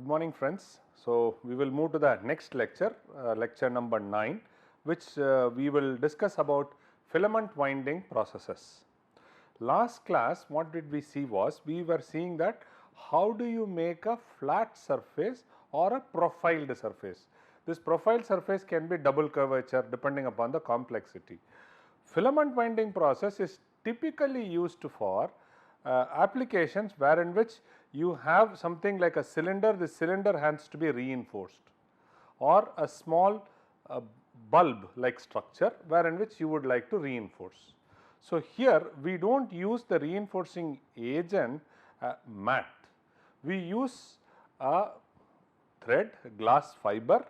Good morning friends. So, we will move to the next lecture, lecture number 9, which we will discuss about filament winding processes. Last class what did we see was, we were seeing that how do you make a flat surface or a profiled surface. This profiled surface can be double curvature depending upon the complexity. Filament winding process is typically used for applications wherein which you have something like a cylinder, the cylinder has to be reinforced, or a small bulb like structure wherein which you would like to reinforce. So, here we do not use the reinforcing agent mat, we use a thread, glass fiber,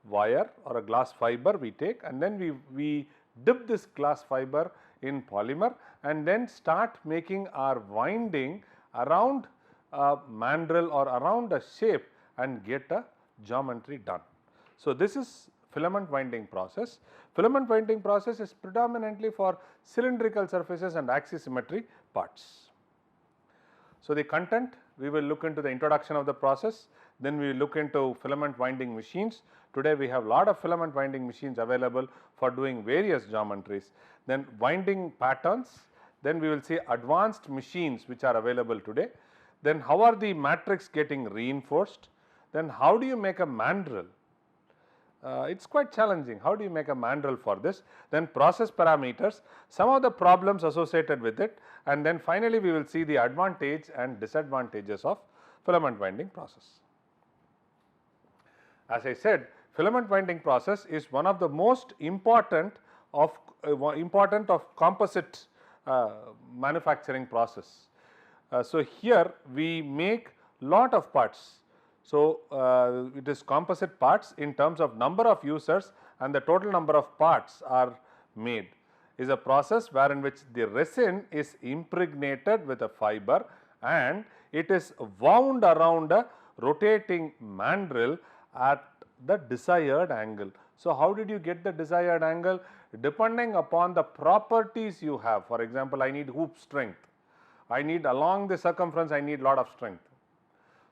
wire or a glass fiber we take, and then we dip this glass fiber in polymer and then start making our winding around a mandrel or around a shape and get a geometry done. So, this is filament winding process. Filament winding process is predominantly for cylindrical surfaces and axisymmetry parts. So, the content, we will look into the introduction of the process, then we will look into filament winding machines. Today we have lot of filament winding machines available for doing various geometries. Then winding patterns, then we will see advanced machines which are available today. Then how are the matrix getting reinforced, then how do you make a mandrel? It is quite challenging, how do you make a mandrel for this, then process parameters, some of the problems associated with it, and then finally we will see the advantage and disadvantages of filament winding process. As I said, filament winding process is one of the most important of composite manufacturing process. So, here we make lot of parts. So, it is composite parts in terms of number of users and the total number of parts are made, is a process wherein which the resin is impregnated with a fiber and it is wound around a rotating mandrel at the desired angle. So, how did you get the desired angle? Depending upon the properties you have. For example, I need hoop strength, I need along the circumference I need lot of strength.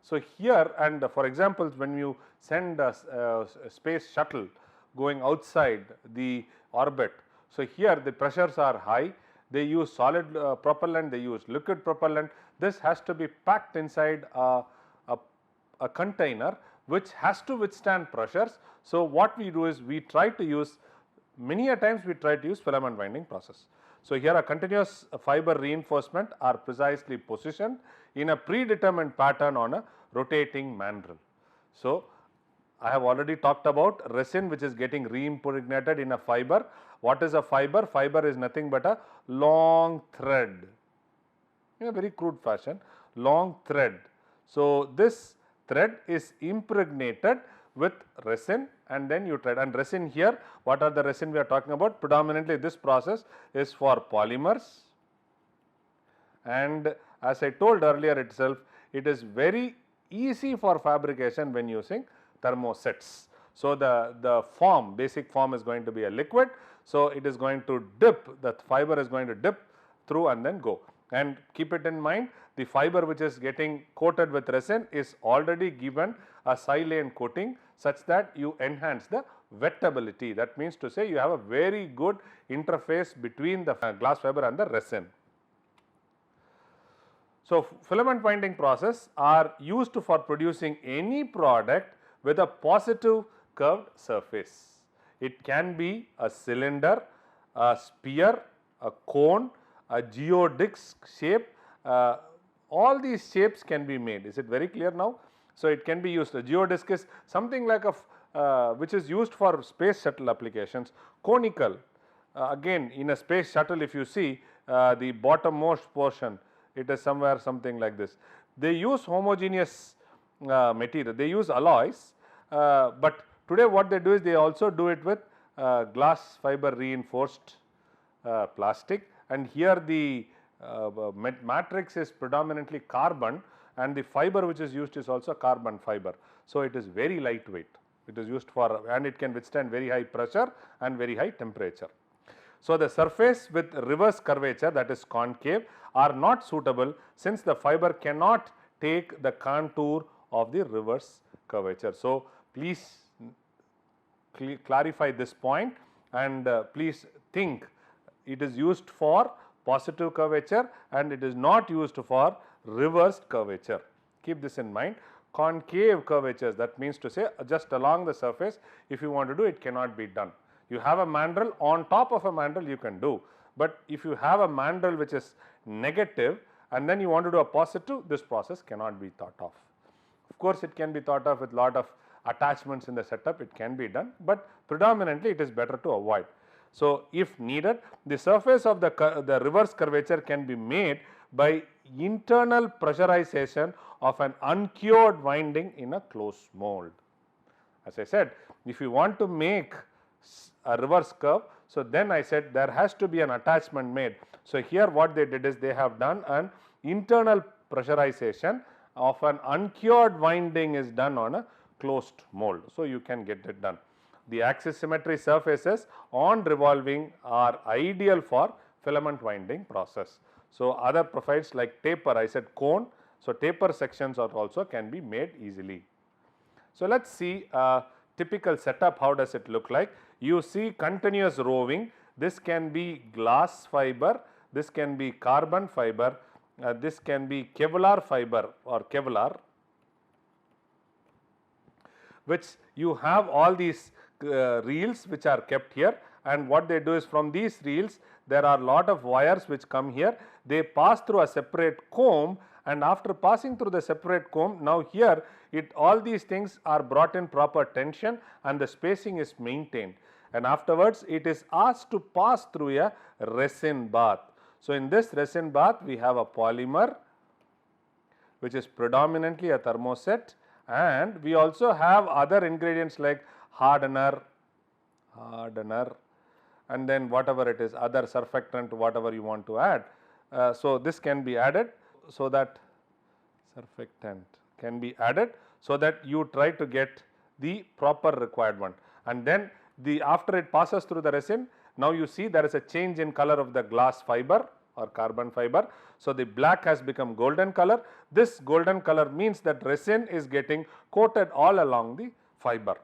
So, here and for example, when you send a space shuttle going outside the orbit, so here the pressures are high, they use solid propellant, they use liquid propellant, this has to be packed inside a container which has to withstand pressures. So, what we do is we try to use, many a times we try to use filament winding process. So, here a continuous fiber reinforcement are precisely positioned in a predetermined pattern on a rotating mandrel. So, I have already talked about resin which is getting reimpregnated in a fiber. What is a fiber? Fiber is nothing but a long thread, in a very crude fashion, long thread. So, this thread is impregnated with resin and then you thread, and resin here, what are the resin we are talking about? Predominantly this process is for polymers, and as I told earlier itself, it is very easy for fabrication when using thermosets. So, the form, basic form is going to be a liquid. So, it is going to dip, the fiber is going to dip through and then go, and keep it in mind, the fiber which is getting coated with resin is already given a silane coating such that you enhance the wettability. That means to say you have a very good interface between the glass fiber and the resin. So, filament winding process are used for producing any product with a positive curved surface. It can be a cylinder, a sphere, a cone, a geodisc shape, all these shapes can be made. Is it very clear now? So, it can be used. A geodisc is something like a which is used for space shuttle applications. Conical, again in a space shuttle, if you see the bottommost portion, it is somewhere something like this. They use homogeneous material, they use alloys, but today what they do is they also do it with glass fiber reinforced plastic, and here the matrix is predominantly carbon and the fiber which is used is also carbon fiber. So, it is very lightweight, it is used for, and it can withstand very high pressure and very high temperature. So, the surface with reverse curvature, that is concave, are not suitable since the fiber cannot take the contour of the reverse curvature. So, please clarify this point, and please think it is used for positive curvature and it is not used for reversed curvature. Keep this in mind. Concave curvatures, that means to say just along the surface, if you want to do it, cannot be done. You have a mandrel, on top of a mandrel you can do, but if you have a mandrel which is negative and then you want to do a positive, this process cannot be thought of. Of course, it can be thought of with lot of attachments in the setup, it can be done, but predominantly it is better to avoid. So, if needed, the surface of the reverse curvature can be made by internal pressurization of an uncured winding in a closed mold. As I said, if you want to make a reverse curve, so then I said there has to be an attachment made. So, here what they did is they have done an internal pressurization of an uncured winding is done on a closed mold. So, you can get it done. The axis symmetry surfaces on revolving are ideal for filament winding process. So, other profiles like taper, I said cone. So, taper sections are also can be made easily. So, let us see a typical setup. How does it look like? You see continuous roving. This can be glass fiber, this can be carbon fiber, this can be Kevlar fiber or Kevlar, which you have all these reels which are kept here, and what they do is from these reels there are lot of wires which come here, they pass through a separate comb, and after passing through the separate comb, now here all these things are brought in proper tension and the spacing is maintained, and afterwards it is asked to pass through a resin bath. So, in this resin bath we have a polymer which is predominantly a thermoset, and we also have other ingredients like hardener, and then whatever it is, other surfactant, whatever you want to add. So, this can be added, so that surfactant can be added, so that you try to get the proper required one, and then after it passes through the resin, now you see there is a change in color of the glass fiber or carbon fiber. So, the black has become golden color. This golden color means that resin is getting coated all along the fiber,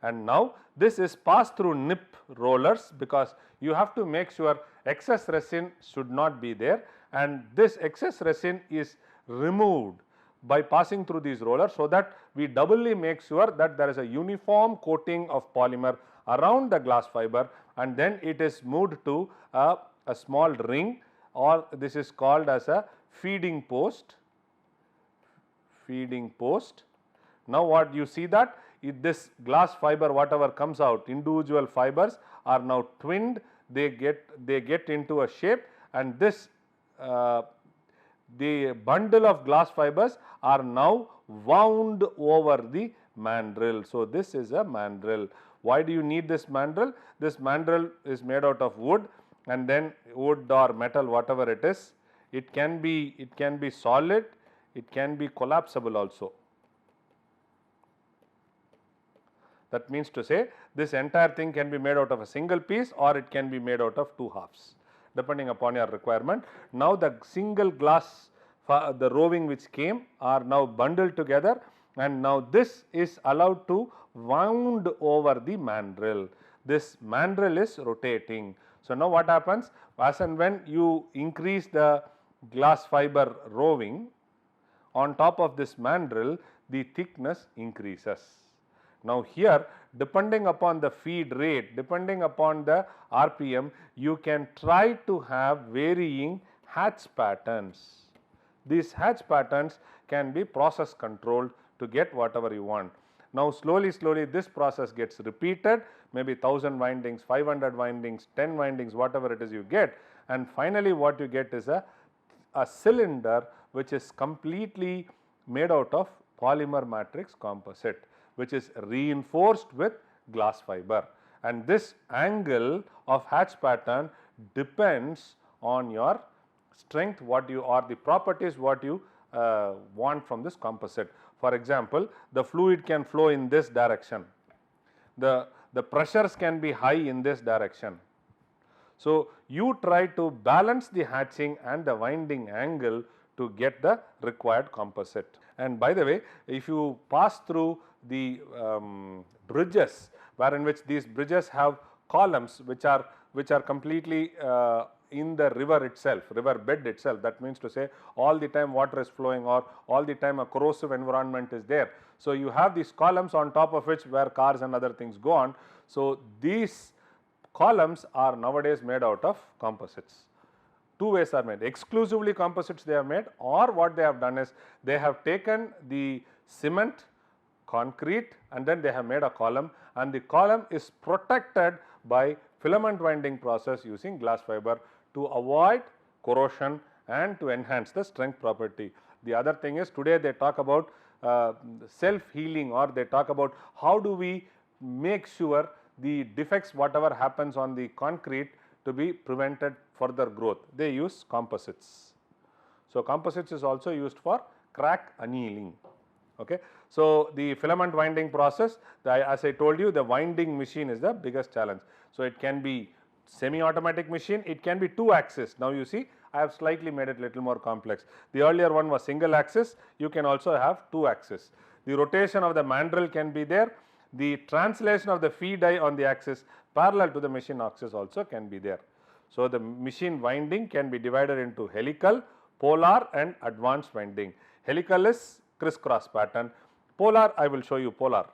and now this is passed through nip rollers, because you have to make sure excess resin should not be there, and this excess resin is removed by passing through these rollers, so that we doubly make sure that there is a uniform coating of polymer around the glass fiber, and then it is moved to a small ring, or this is called as a feeding post. Now, what you see that this glass fiber, whatever comes out, individual fibers are now twinned, they get into a shape, and this the bundle of glass fibers are now wound over the mandrel. So, this is a mandrel. Why do you need this mandrel? This mandrel is made out of wood, and then wood or metal, whatever it is, it can be solid, it can be collapsible also. That means to say this entire thing can be made out of a single piece, or it can be made out of two halves, depending upon your requirement. Now, the single glass, the roving which came are now bundled together, and now this is allowed to wound over the mandrel. This mandrel is rotating. So, now what happens, as and when you increase the glass fiber roving on top of this mandrel, the thickness increases. Now, here depending upon the feed rate, depending upon the RPM, you can try to have varying hatch patterns. These hatch patterns can be process controlled to get whatever you want. Now, slowly this process gets repeated, maybe 1000 windings, 500 windings, 10 windings, whatever it is you get, and finally what you get is a cylinder which is completely made out of polymer matrix composite, which is reinforced with glass fiber, and this angle of hatch pattern depends on your strength, what you or the properties what you want from this composite. For example, the fluid can flow in this direction, the pressures can be high in this direction. So, you try to balance the hatching and the winding angle to get the required composite. And by the way, if you pass through the bridges, wherein which these bridges have columns which are completely in the river itself, river bed itself, that means to say all the time water is flowing or all the time a corrosive environment is there. So, you have these columns on top of which where cars and other things go on. So, these columns are nowadays made out of composites. Two ways are made, exclusively composites they have made, or what they have done is they have taken the cement, concrete, and then they have made a column, and the column is protected by filament winding process using glass fiber to avoid corrosion and to enhance the strength property. The other thing is, today they talk about self healing, or they talk about how do we make sure the defects whatever happens on the concrete to be prevented further growth. They use composites. So, composites is also used for crack annealing. Okay. So, the filament winding process, as I told you, the winding machine is the biggest challenge. So, it can be semi-automatic machine, it can be 2 axis. Now, you see I have slightly made it little more complex. The earlier one was single axis, you can also have 2 axis. The rotation of the mandrel can be there, the translation of the feed die on the axis parallel to the machine axis also can be there. So, the machine winding can be divided into helical, polar and advanced winding. Helical is crisscross pattern, polar I will show you polar.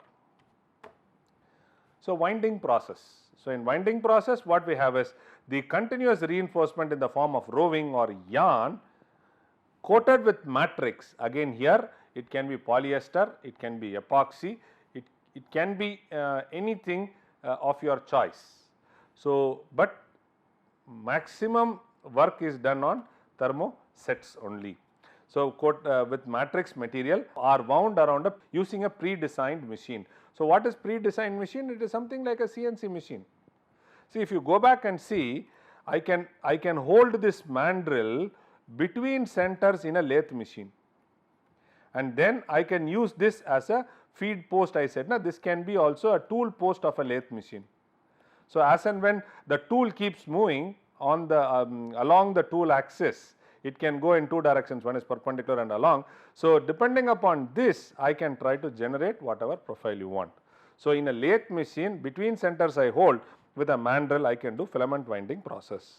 So, winding process. So, in winding process what we have is the continuous reinforcement in the form of roving or yarn coated with matrix. Again here it can be polyester, it can be epoxy, it can be anything of your choice. So, but maximum work is done on thermosets only. So, coat with matrix material are wound around using a pre-designed machine. So, what is pre-designed machine? It is something like a CNC machine. See, if you go back and see, I can hold this mandrel between centers in a lathe machine, and then I can use this as a feed post. I said, now this can be also a tool post of a lathe machine. So, as and when the tool keeps moving on the along the tool axis, it can go in 2 directions, one is perpendicular and along. So, depending upon this I can try to generate whatever profile you want. So, in a lathe machine between centers I hold, with a mandrel I can do filament winding process.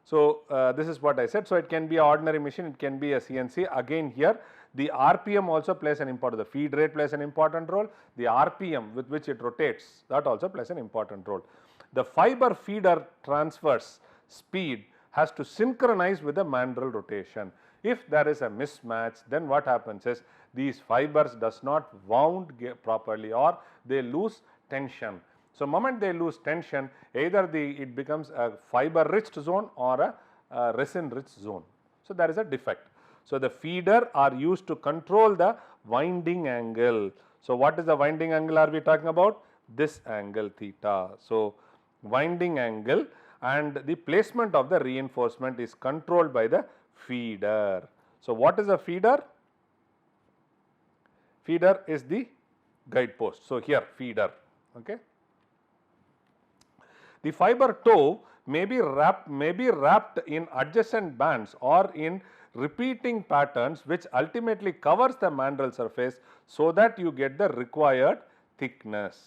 So, this is what I said. So, it can be an ordinary machine, it can be a CNC. Again here the RPM also plays an important, the feed rate plays an important role, the RPM with which it rotates, that also plays an important role. The fiber feeder transfers speed has to synchronize with the mandrel rotation. If there is a mismatch, then what happens is these fibers does not wound properly or they lose tension. So, moment they lose tension, either it becomes a fiber rich zone or a resin rich zone. So, there is a defect. So, the feeder are used to control the winding angle. So, what is the winding angle are we talking about? This angle theta. So, winding angle and the placement of the reinforcement is controlled by the feeder. So, what is a feeder? Feeder is the guide post. So, here feeder. Okay. The fiber toe may be wrapped in adjacent bands or in repeating patterns which ultimately covers the mandrel surface so that you get the required thickness.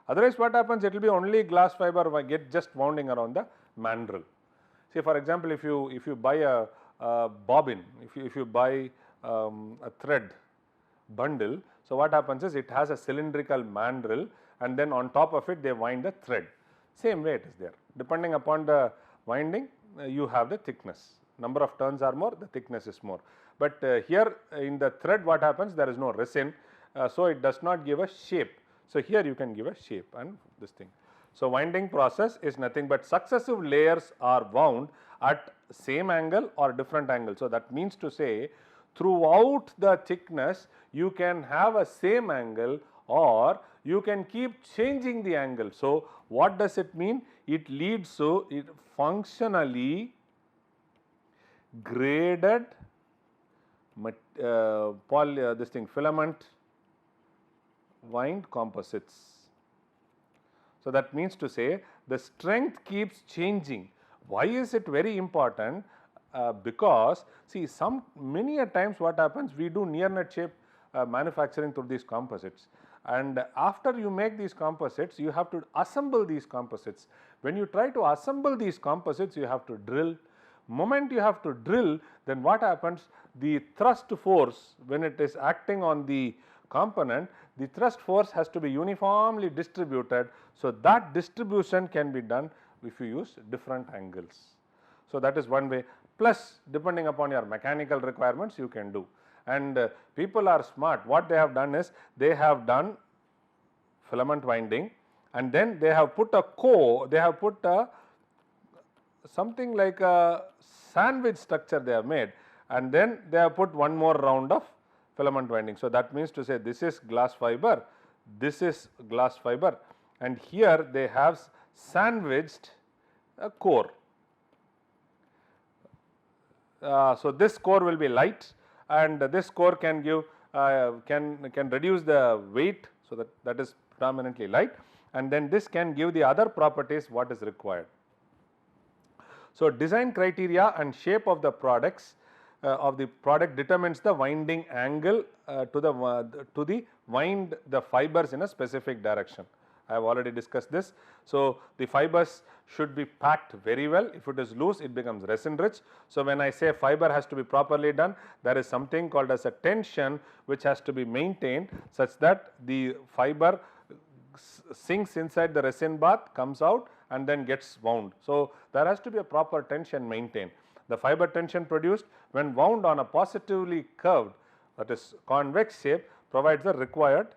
Otherwise what happens, it will be only glass fiber get just wounding around the mandrel. Say for example, if you buy a bobbin, if you buy a thread bundle, so what happens is it has a cylindrical mandrel and then on top of it they wind the thread. Same way it is there, depending upon the winding you have the thickness, number of turns are more, the thickness is more. But here in the thread what happens, there is no resin, so it does not give a shape. So, here you can give a shape and this thing. So, winding process is nothing but successive layers are wound at same angle or different angle. So, that means to say throughout the thickness you can have a same angle or you can keep changing the angle. So, what does it mean? It leads to functionally graded filament wind composites. So, that means to say the strength keeps changing. Why is it very important? because see many a times what happens, we do near net shape manufacturing through these composites, and after you make these composites you have to assemble these composites. When you try to assemble these composites you have to drill. Moment you have to drill, then what happens, the thrust force when it is acting on the component, the thrust force has to be uniformly distributed. So, that distribution can be done if you use different angles. So, that is one way, plus depending upon your mechanical requirements you can do. And people are smart, what they have done is they have done filament winding, and then they have put something like a sandwich structure they have made, and then they have put one more round of filament winding. So, that means to say this is glass fiber, this is glass fiber, and here they have sandwiched a core. So, this core will be light, and this core can give can reduce the weight. So, that is predominantly light, and then this can give the other properties what is required. So, design criteria and shape of the products determines the winding angle to wind the fibers in a specific direction. I have already discussed this. So, the fibers should be packed very well. If it is loose, it becomes resin rich. So, when I say fiber has to be properly done, there is something called as a tension which has to be maintained such that the fiber sinks inside the resin bath, comes out and then gets wound. So, there has to be a proper tension maintained. The fiber tension produced when wound on a positively curved, that is convex shape, provides the required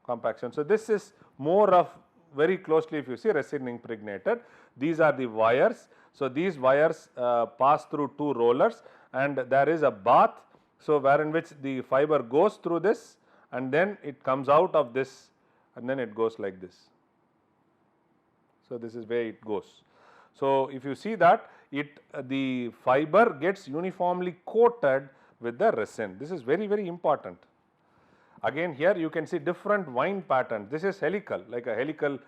compaction. So, this is more of very closely, if you see, resin impregnated. These are the wires. So, these wires pass through two rollers, and there is a bath. So, wherein which the fiber goes through this, and then it comes out of this, and then it goes like this. So, this is where it goes. So, if you see that the fiber gets uniformly coated with the resin. This is very, very important. Again, here you can see different wind patterns. This is helical, like a helical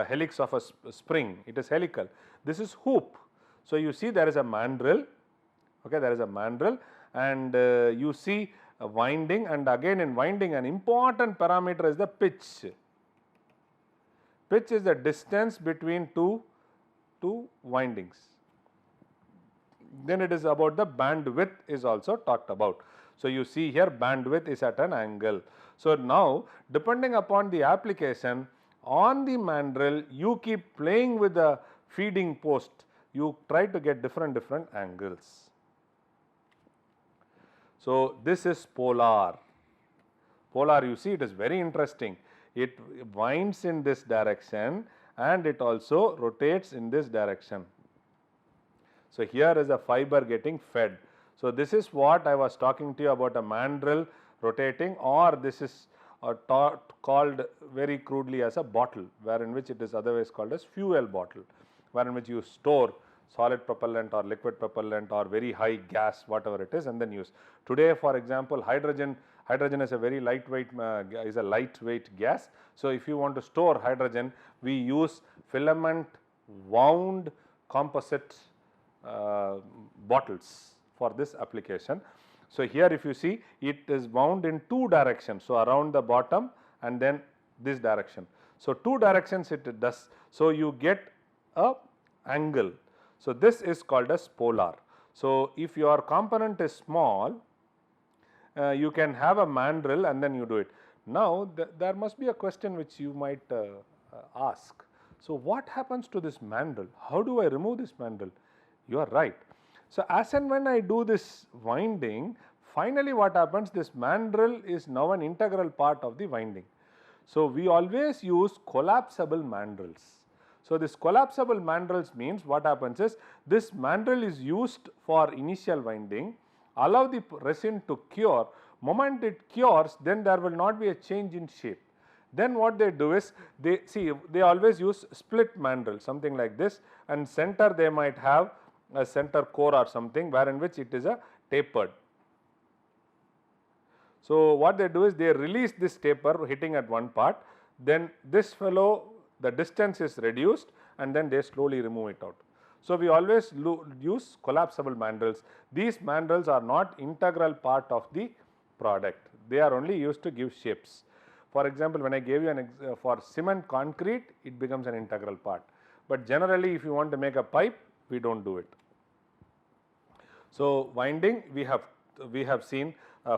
helix of a spring, it is helical. This is hoop. So, you see there is a mandrel, okay, there is a mandrel, and you see a winding, and again in winding an important parameter is the pitch. Pitch is the distance between two windings. Then it is about the bandwidth is also talked about. So, you see here bandwidth is at an angle. So, now depending upon the application on the mandrel, you keep playing with the feeding post, you try to get different angles. So, this is polar. Polar, you see, it is very interesting. It winds in this direction and it also rotates in this direction. So, here is a fiber getting fed. So, this is what I was talking to you about, a mandrel rotating, or this is called very crudely as a bottle, wherein which it is otherwise called as fuel bottle, wherein which you store solid propellant or liquid propellant or very high gas, whatever it is, and then use. Today, for example, hydrogen is a very lightweight gas. So, if you want to store hydrogen, we use filament wound composite bottles for this application. So, here if you see, it is wound in two directions. So, around the bottom and then this direction. So, two directions it does. So, you get a angle. So, this is called as polar. So, if your component is small, you can have a mandrel and then you do it. Now, there must be a question which you might ask. So, what happens to this mandrel? How do I remove this mandrel? You are right. So, as and when I do this winding, finally what happens, this mandrel is now an integral part of the winding. So, we always use collapsible mandrels. So, this collapsible mandrels means what happens is, this mandrel is used for initial winding, allow the resin to cure. Moment it cures, then there will not be a change in shape. Then what they do is, they always use split mandrel, something like this, and center they might have a center core or something, wherein which it is a tapered. So, what they do is they release this taper hitting at one part, then this fellow, the distance is reduced and then they slowly remove it out. So, we always use collapsible mandrels. These mandrels are not integral part of the product, they are only used to give shapes. For example, when I gave you for cement concrete, it becomes an integral part, but generally if you want to make a pipe, we do not do it. So, winding, we have seen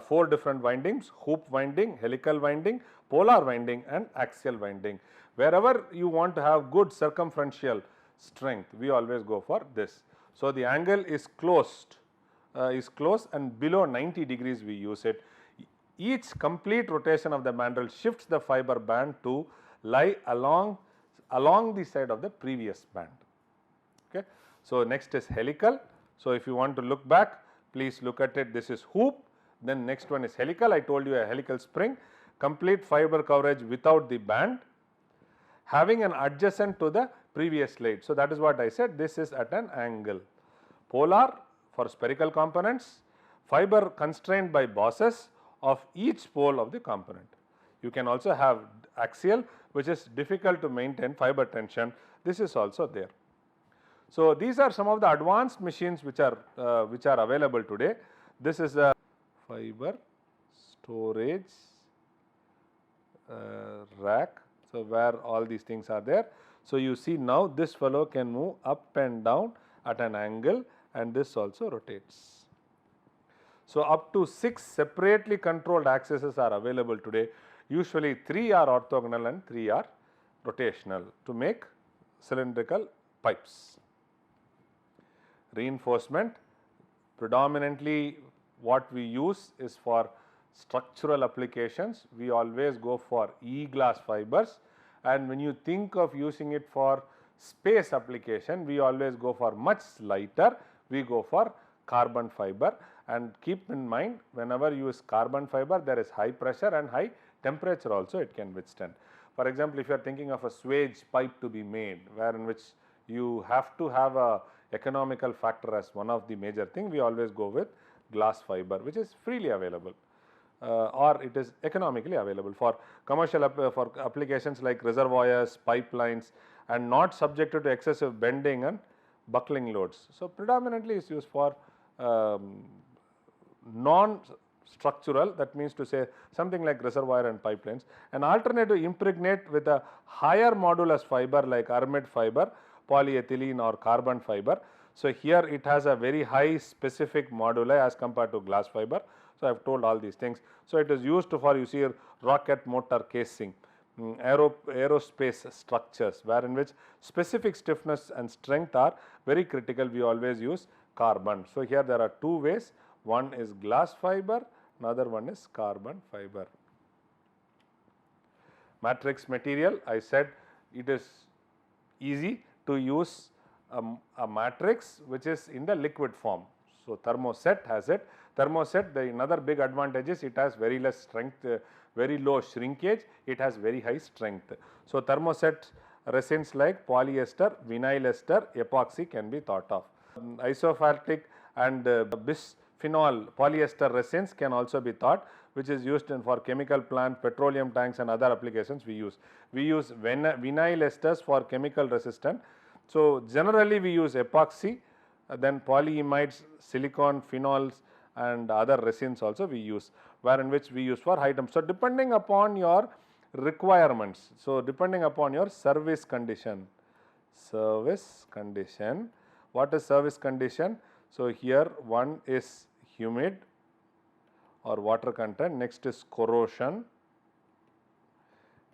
4 different windings: hoop winding, helical winding, polar winding and axial winding. Wherever you want to have good circumferential strength, we always go for this. So, the angle is closed and below 90 degrees we use it. Each complete rotation of the mandrel shifts the fiber band to lie along the side of the previous band. Okay. So, next is helical. So, if you want to look back, please look at it. This is hoop, then next one is helical. I told you a helical spring, complete fiber coverage without the band, having an adjacent to the previous slide. So, that is what I said, this is at an angle. Polar for spherical components, fiber constrained by bosses of each pole of the component. You can also have axial, which is difficult to maintain fiber tension. This is also there. So, these are some of the advanced machines which are available today. This is a fiber storage rack. So, where all these things are there. So, you see now this fellow can move up and down at an angle, and this also rotates. So, up to 6 separately controlled axes are available today. Usually 3 are orthogonal and 3 are rotational to make cylindrical pipes. Reinforcement, predominantly what we use is for structural applications. We always go for E-glass fibers, and when you think of using it for space application, we always go for much lighter, we go for carbon fiber. And keep in mind, whenever you use carbon fiber, there is high pressure and high temperature also it can withstand. For example, if you are thinking of a swage pipe to be made, where in which you have to have a economical factor as one of the major thing, we always go with glass fiber, which is freely available or it is economically available for commercial for applications like reservoirs, pipelines, and not subjected to excessive bending and buckling loads. So, predominantly is used for non-structural, that means to say something like reservoir and pipelines. An alternative impregnate with a higher modulus fiber like aramid fiber, polyethylene or carbon fiber. So, here it has a very high specific moduli as compared to glass fiber. So, I have told all these things. So, it is used for, you see, rocket motor casing, aerospace structures, where in which specific stiffness and strength are very critical, we always use carbon. So, here there are 2 ways, one is glass fiber, another one is carbon fiber. Matrix material, I said it is easy to use a matrix which is in the liquid form. So, thermoset has it. Thermoset, the another big advantage is it has very less strength, very low shrinkage, it has very high strength. So, thermoset resins like polyester, vinyl ester, epoxy can be thought of. Isophytic and bisphenol polyester resins can also be thought, which is used for chemical plant, petroleum tanks and other applications we use. We use vinyl esters for chemical resistant. So, generally we use epoxy, then polyimides, silicon, phenols and other resins also we use, where in which we use for high temp. So, depending upon your requirements, so depending upon your service condition, what is service condition? So, here one is humid or water content, next is corrosion,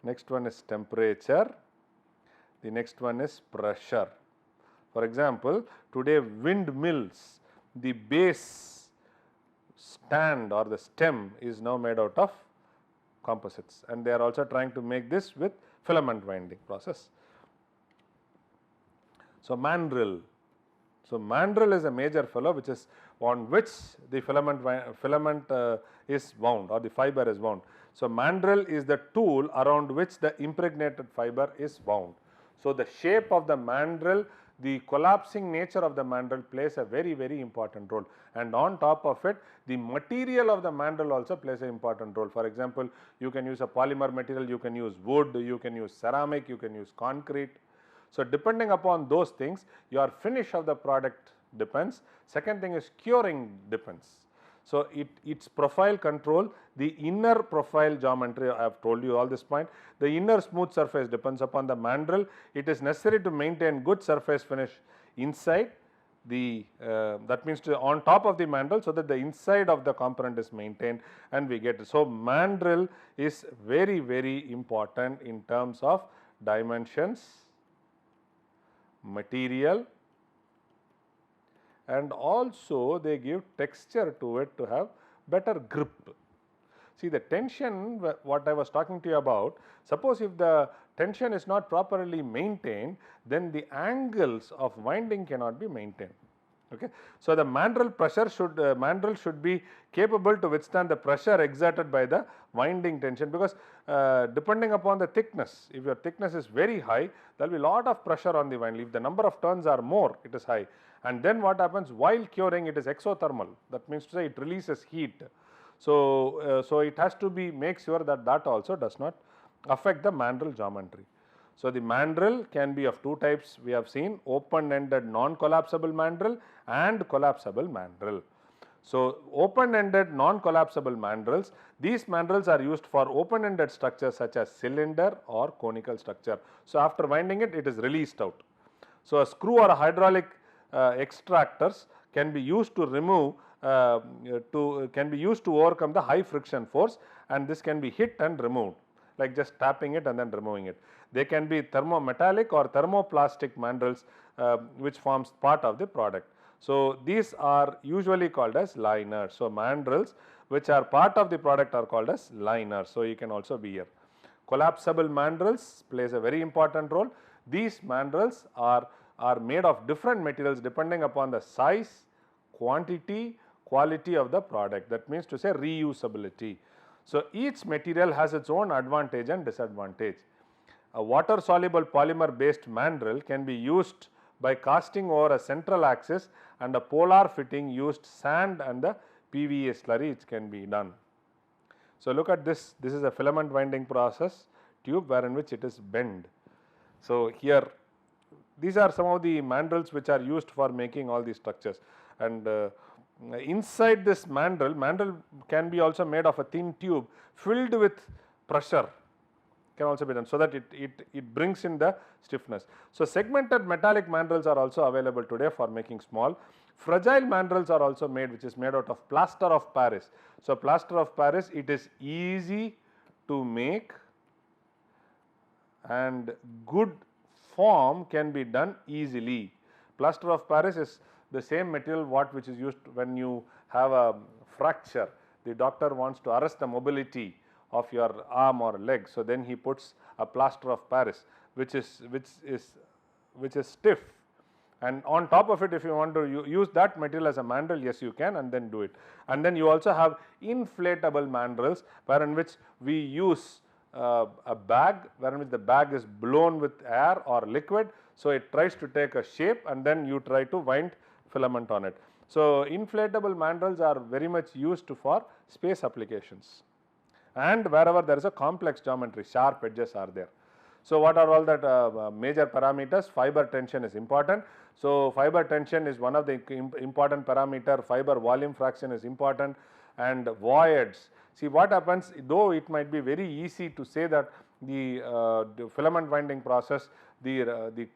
next one is temperature, the next one is pressure. For example, today windmills, the base stand or the stem is now made out of composites, and they are also trying to make this with filament winding process. So, mandrel. So, mandrel is a major fellow which is on which the filament is wound or the fiber is wound. So, mandrel is the tool around which the impregnated fiber is wound. So, the shape of the mandrel, the collapsing nature of the mandrel plays a very, very important role, and on top of it the material of the mandrel also plays an important role. For example, you can use a polymer material, you can use wood, you can use ceramic, you can use concrete. So, depending upon those things, your finish of the product depends. Second thing is curing depends. So, its profile control, the inner profile geometry, I have told you all this point. The inner smooth surface depends upon the mandrel. It is necessary to maintain good surface finish inside the that means on top of the mandrel, so that the inside of the component is maintained and we get it. So, mandrel is very, very important in terms of dimensions, material, and also they give texture to it to have better grip. See, the tension, what I was talking to you about, suppose if the tension is not properly maintained, then the angles of winding cannot be maintained. Okay. So, the mandrel pressure should be capable to withstand the pressure exerted by the winding tension, because depending upon the thickness, if your thickness is very high, there will be lot of pressure on the winding. If the number of turns are more, it is high, and then what happens while curing, it is exothermal, that means to say it releases heat. So, so it has to be make sure that that also does not affect the mandrel geometry. So, the mandrel can be of two types, we have seen: open ended non-collapsible mandrel and collapsible mandrel. So, open ended non-collapsible mandrels, these mandrels are used for open ended structures such as cylinder or conical structure. So, after winding it, it is released out. So, a screw or a hydraulic extractors can be used to remove can be used to overcome the high friction force, and this can be hit and removed, like just tapping it and then removing it. They can be thermometallic or thermoplastic mandrels which forms part of the product. So, these are usually called as liners. So, mandrels which are part of the product are called as liners. So, you can also be here. Collapsible mandrels plays a very important role. These mandrels are made of different materials depending upon the size, quantity, quality of the product, that means to say reusability. So, each material has its own advantage and disadvantage. A water soluble polymer based mandrel can be used by casting over a central axis, and a polar fitting used sand and the PVA slurry, which can be done. So, look at this, this is a filament winding process tube wherein which it is bent. So, here these are some of the mandrels which are used for making all these structures, and inside this mandrel can be also made of a thin tube filled with pressure, can also be done, so that it brings in the stiffness. So, segmented metallic mandrels are also available today for making small. Fragile mandrels are also made, which is made out of plaster of Paris. So, plaster of Paris, it is easy to make and good form can be done easily. Plaster of Paris is the same material which is used when you have a fracture. The doctor wants to arrest the mobility of your arm or leg. So, then he puts a plaster of Paris which is stiff, and on top of it, if you want to use that material as a mandrel, yes you can, and then do it. And then you also have inflatable mandrels, wherein which we use a bag, wherein which the bag is blown with air or liquid. So, it tries to take a shape and then you try to wind filament on it. So, inflatable mandrels are very much used for space applications, and wherever there is a complex geometry, sharp edges are there. So, what are all that major parameters? Fiber tension is important. So, fiber tension is one of the important parameter, fiber volume fraction is important, and voids. See, what happens, though it might be very easy to say that the filament winding process, the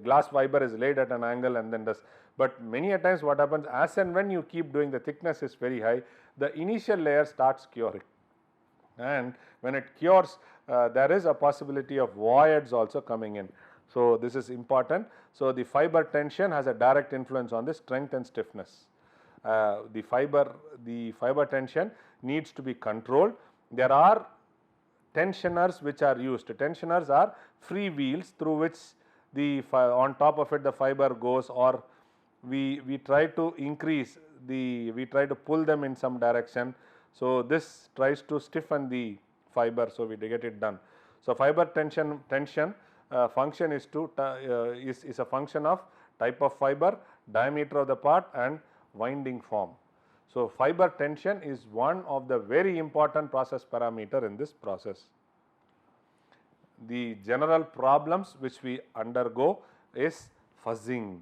glass fiber is laid at an angle and then does, but many a times what happens, as and when you keep doing, the thickness is very high, the initial layer starts curing, and when it cures, there is a possibility of voids also coming in. So, this is important. So, the fiber tension has a direct influence on the strength and stiffness. The fiber tension needs to be controlled. There are tensioners which are used. Tensioners are free wheels through which on top of it the fiber goes, or we try to increase we try to pull them in some direction. So, this tries to stiffen the fiber, so we get it done. So, fiber tension function is a function of type of fiber, diameter of the part, and winding form. So, fiber tension is one of the very important process parameter in this process. the general problems which we undergo is fuzzing.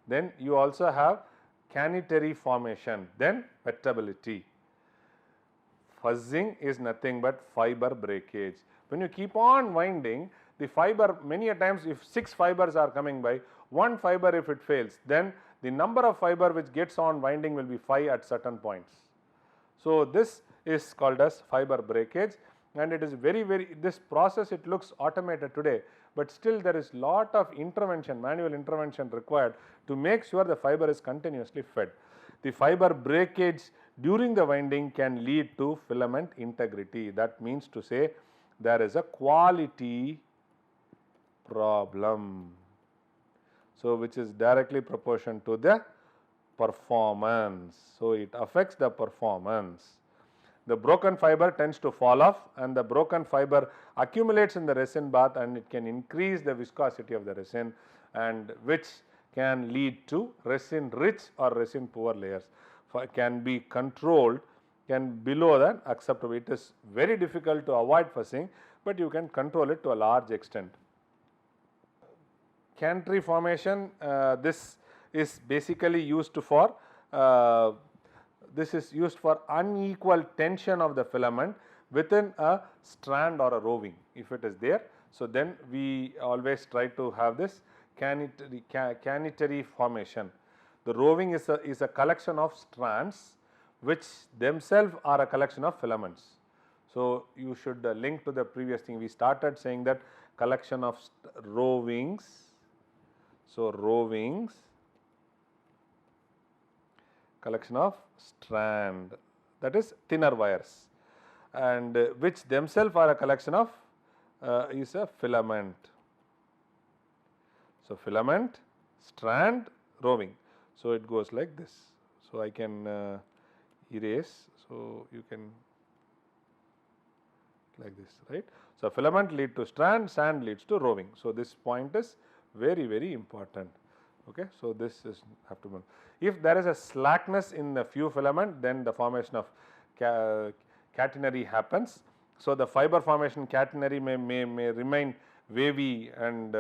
Then you also have catenary formation, then wettability. Fuzzing is nothing but fiber breakage. When you keep on winding, the fiber, many a times if 6 fibers are coming by, one fiber if it fails, then the number of fiber which gets on winding will be 5 at certain points. So this is called as fiber breakage, and it is this process, it looks automated today, but still there is lot of intervention, manual intervention required to make sure the fiber is continuously fed. The fiber breakage during the winding can lead to filament integrity. That means to say there is a quality problem, so which is directly proportional to the performance. So it affects the performance. The broken fiber tends to fall off, and the broken fiber accumulates in the resin bath, and it can increase the viscosity of the resin, and which can lead to resin rich or resin poor layers. Can be controlled, can below that acceptable. It is very difficult to avoid fuzzing, but you can control it to a large extent. Catenary formation, this is basically used for unequal tension of the filament within a strand or a roving, if it is there. So then we always try to have this catenary formation. The roving is a collection of strands which themselves are a collection of filaments. So you should link to the previous thing. We started saying that collection of rovings. So rovings, collection of strand, that is thinner wires, and which themselves are a collection of is a filament. So filament, strand, roving. So it goes like this. So I can erase. So you can like this, right? So filament lead to strand, strand leads to roving. So this point is very important. Okay, so this is have to be. If there is a slackness in the few filament, then the formation of catenary happens. So the fiber formation catenary may remain wavy and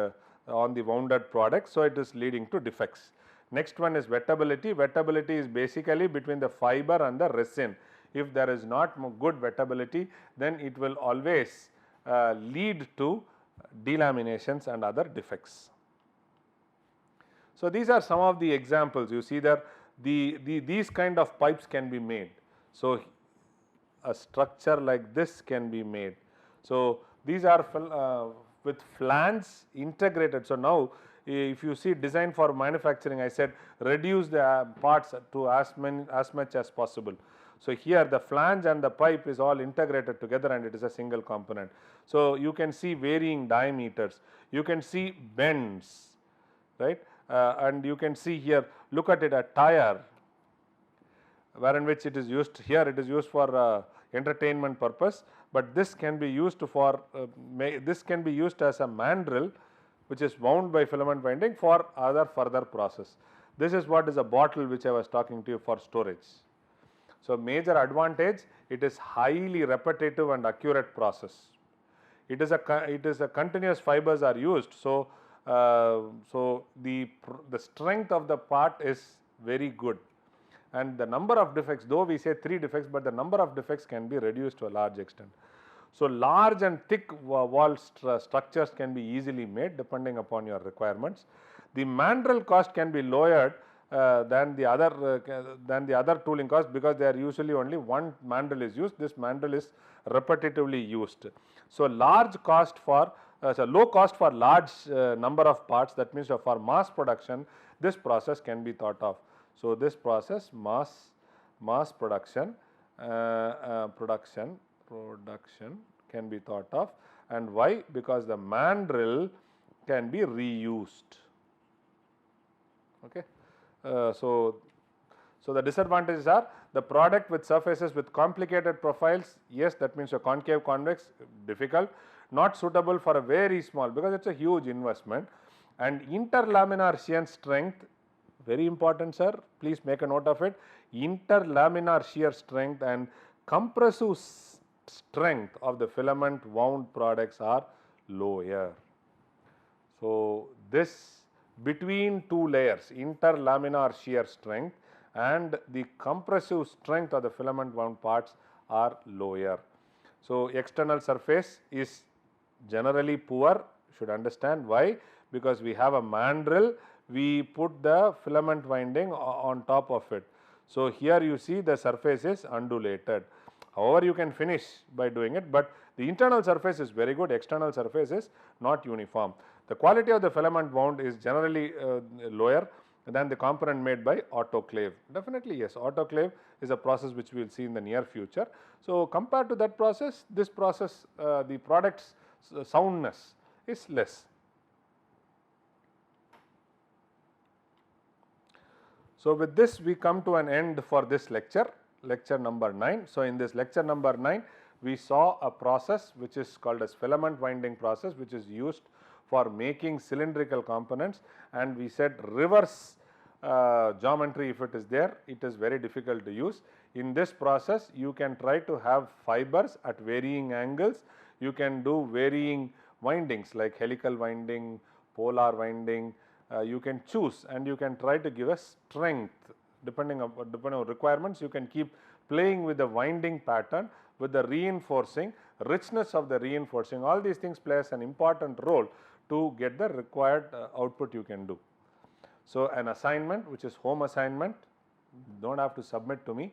on the wounded product. So it is leading to defects. Next one is wettability. Wettability is basically between the fiber and the resin. If there is not good wettability, then it will always lead to delaminations and other defects. So these are some of the examples. You see that these kind of pipes can be made. So a structure like this can be made. So these are with flanges integrated. So now if you see design for manufacturing, I said reduce the parts to as much as possible. So here the flange and the pipe is all integrated together, and it is a single component. So you can see varying diameters, you can see bends, right? And you can see here, look at it, a tire, wherein which it is used here, it is used for entertainment purpose, but this can be used for this can be used as a mandrel, which is wound by filament winding for other further process. This is what is a bottle which I was talking to you for storage. So major advantage, it is highly repetitive and accurate process. It is a continuous fibers are used. So so the strength of the part is very good, and the number of defects, though we say 3 defects, but the number of defects can be reduced to a large extent. So large and thick wall structures can be easily made depending upon your requirements. The mandrel cost can be lowered than the other tooling cost, because there are usually only one mandrel is used. This mandrel is repetitively used. So large cost for so low cost for large number of parts, that means for mass production, this process can be thought of. So this process mass production can be thought of, and why? Because the mandrel can be reused. Okay. So the disadvantages are the product with surfaces with complicated profiles. Yes, that means your concave, convex, difficult, not suitable for a very small, because it is a huge investment. And interlaminar shear strength, very important, sir, please make a note of it. Interlaminar shear strength and compressive strength of the filament wound products are lower. So, this between two layers, interlaminar shear strength and the compressive strength of the filament wound parts are lower. So, external surface is generally poor, should understand why, because we have a mandrel, we put the filament winding on top of it. So, here you see the surface is undulated. However, you can finish by doing it, but the internal surface is very good, external surface is not uniform. The quality of the filament wound is generally lower than the component made by autoclave. Definitely yes, autoclave is a process which we will see in the near future. So, compared to that process, this process the product's soundness is less. So, with this we come to an end for this lecture, lecture number 9. So, in this lecture number 9, we saw a process which is called as filament winding process, which is used for making cylindrical components, and we said reverse geometry, if it is there, it is very difficult to use. In this process, you can try to have fibers at varying angles, you can do varying windings like helical winding, polar winding, you can choose and you can try to give a strength depending on requirements. You can keep playing with the winding pattern, with the reinforcing, richness of the reinforcing, all these things plays an important role to get the required output you can do. So, an assignment which is home assignment, do not have to submit to me.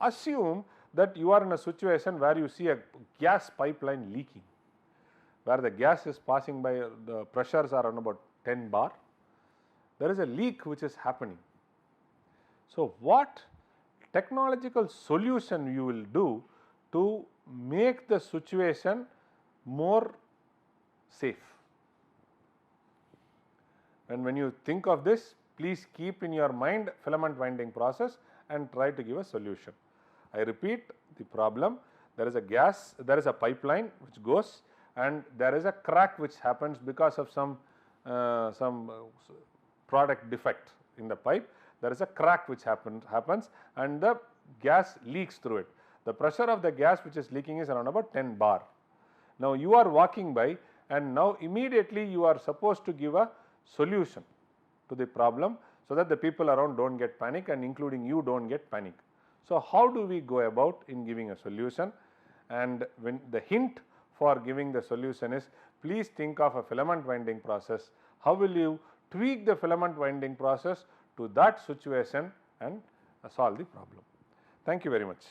Assume that you are in a situation where you see a gas pipeline leaking, where the gas is passing by, the pressures are on about 10 bar. There is a leak which is happening. So, what technological solution you will do to make the situation more safe? And when you think of this, please keep in your mind filament winding process and try to give a solution. I repeat the problem, there is a gas, there is a pipeline which goes and there is a crack which happens because of some product defect in the pipe. There is a crack which happens and the gas leaks through it. The pressure of the gas which is leaking is around about 10 bar. Now, you are walking by and now immediately you are supposed to give a solution to the problem, so that the people around do not get panic and including you do not get panic. So, how do we go about in giving a solution? And when the hint for giving the solution is, please think of a filament winding process. How will you tweak the filament winding process to that situation and solve the problem? Thank you very much.